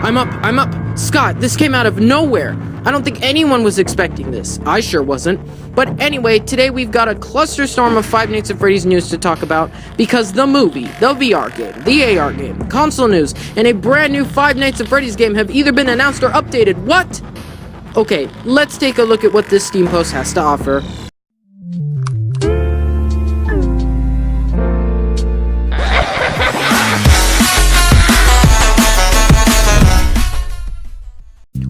I'm up. Scott, this came out of nowhere. I don't think anyone was expecting this. I sure wasn't. But anyway, today we've got a cluster storm of Five Nights at Freddy's news to talk about because the movie, the VR game, the AR game, console news, and a brand new Five Nights at Freddy's game have either been announced or updated. What? Okay, let's take a look at what this Steam post has to offer.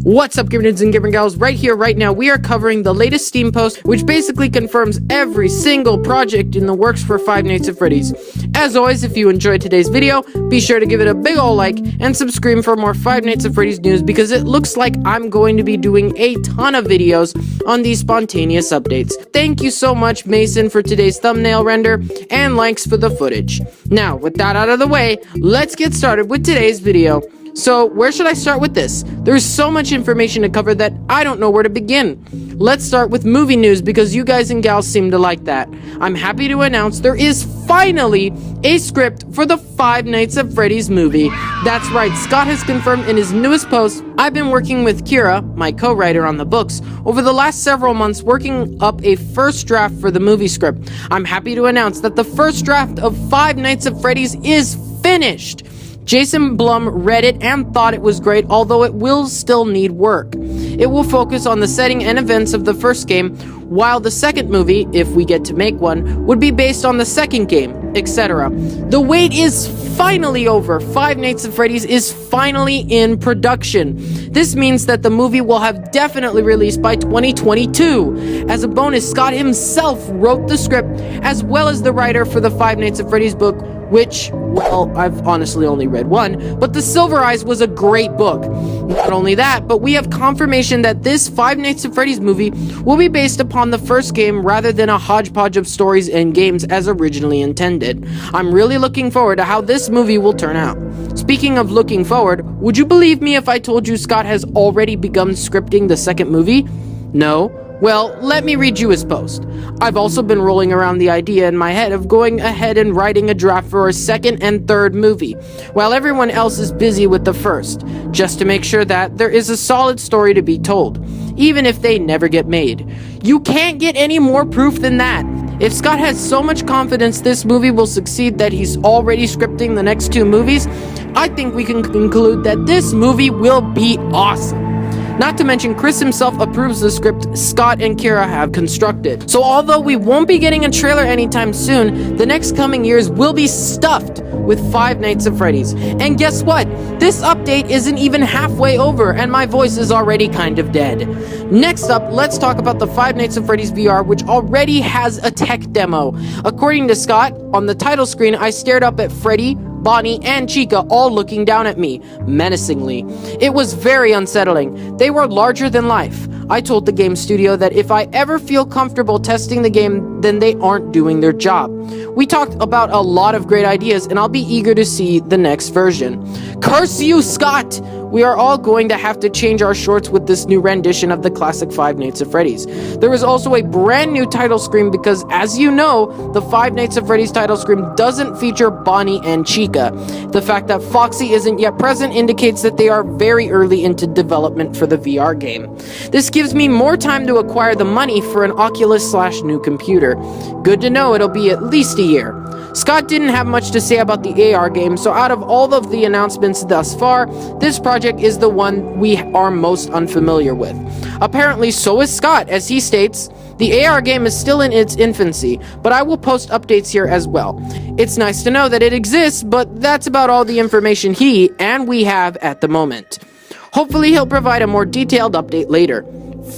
What's up, gamer dudes and gamer gals? Right here, right now, we are covering the latest Steam post, which basically confirms every single project in the works for Five Nights at Freddy's. As always, if you enjoyed today's video, be sure to give it a big ol' like and subscribe for more Five Nights at Freddy's news, because it looks like I'm going to be doing a ton of videos on these spontaneous updates. Thank you so much, Mason, for today's thumbnail render, and likes for the footage. Now, with that out of the way, let's get started with today's video. So, where should I start with this? There's so much information to cover that I don't know where to begin. Let's start with movie news because you guys and gals seem to like that. I'm happy to announce there is finally a script for the Five Nights at Freddy's movie. That's right, Scott has confirmed in his newest post, I've been working with Kira, my co-writer on the books, over the last several months working up a first draft for the movie script. I'm happy to announce that the first draft of Five Nights at Freddy's is finished. Jason Blum read it and thought it was great, although it will still need work. It will focus on the setting and events of the first game, while the second movie, if we get to make one, would be based on the second game, etc. The wait is finally over. Five Nights at Freddy's is finally in production. This means that the movie will have definitely released by 2022. As a bonus, Scott himself wrote the script, as well as the writer for the Five Nights at Freddy's book, which, well, I've honestly only read one, but The Silver Eyes was a great book. Not only that, but we have confirmation that this Five Nights at Freddy's movie will be based upon the first game rather than a hodgepodge of stories and games as originally intended. I'm really looking forward to how this movie will turn out. Speaking of looking forward, would you believe me if I told you Scott has already begun scripting the second movie? No? Well, let me read you his post. I've also been rolling around the idea in my head of going ahead and writing a draft for a second and third movie, while everyone else is busy with the first, just to make sure that there is a solid story to be told, even if they never get made. You can't get any more proof than that. If Scott has so much confidence this movie will succeed that he's already scripting the next two movies, I think we can conclude that this movie will be awesome. Not to mention, Chris himself approves the script Scott and Kira have constructed. So although we won't be getting a trailer anytime soon, the next coming years will be stuffed with Five Nights at Freddy's. And guess what? This update isn't even halfway over, and my voice is already kind of dead. Next up, let's talk about the Five Nights at Freddy's VR, which already has a tech demo. According to Scott, on the title screen, I stared up at Freddy, Bonnie, and Chica all looking down at me, menacingly. It was very unsettling. They were larger than life. I told the game studio that if I ever feel comfortable testing the game, then they aren't doing their job. We talked about a lot of great ideas, and I'll be eager to see the next version. Curse you, Scott! We are all going to have to change our shorts with this new rendition of the classic Five Nights at Freddy's. There is also a brand new title screen because, as you know, the Five Nights at Freddy's title screen doesn't feature Bonnie and Chica. The fact that Foxy isn't yet present indicates that they are very early into development for the VR game. This gives me more time to acquire the money for an Oculus/new computer. Good to know it'll be at least a year. Scott didn't have much to say about the AR game, so out of all of the announcements thus far, this project is the one we are most unfamiliar with. Apparently, so is Scott, as he states, the AR game is still in its infancy, but I will post updates here as well. It's nice to know that it exists, but that's about all the information he and we have at the moment. Hopefully he'll provide a more detailed update later.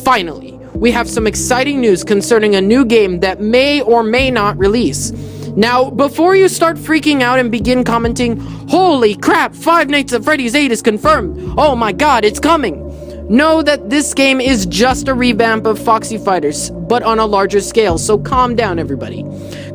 Finally, we have some exciting news concerning a new game that may or may not release. Now, before you start freaking out and begin commenting, "Holy crap, Five Nights at Freddy's 8 is confirmed! Oh my god, it's coming!" Know that this game is just a revamp of Foxy Fighters, but on a larger scale, so calm down everybody.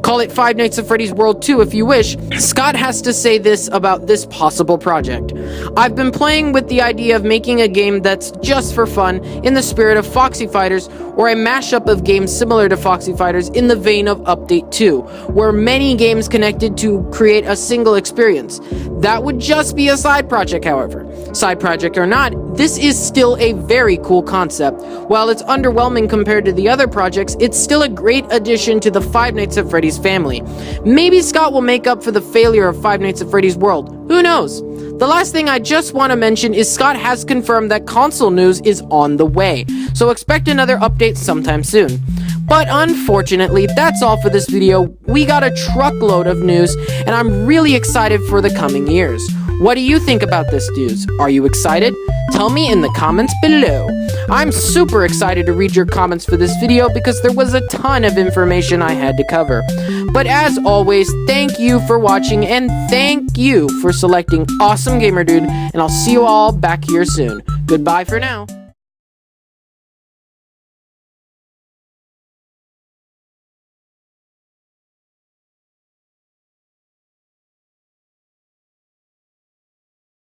Call it Five Nights at Freddy's World 2 if you wish. Scott has to say this about this possible project. I've been playing with the idea of making a game that's just for fun in the spirit of Foxy Fighters, or a mashup of games similar to Foxy Fighters in the vein of Update 2, where many games connected to create a single experience. That would just be a side project, however. Side project or not, this is still a very cool concept. While it's underwhelming compared to the other projects, it's still a great addition to the Five Nights at Freddy's family. Maybe Scott will make up for the failure of Five Nights at Freddy's World. Who knows? The last thing I just want to mention is Scott has confirmed that console news is on the way, so expect another update sometime soon. But unfortunately, that's all for this video. We got a truckload of news, and I'm really excited for the coming years. What do you think about this news? Are you excited? Tell me in the comments below. I'm super excited to read your comments for this video because there was a ton of information I had to cover. But as always, thank you for watching and thank you for selecting Awesome Gamer Dude, and I'll see you all back here soon. Goodbye for now.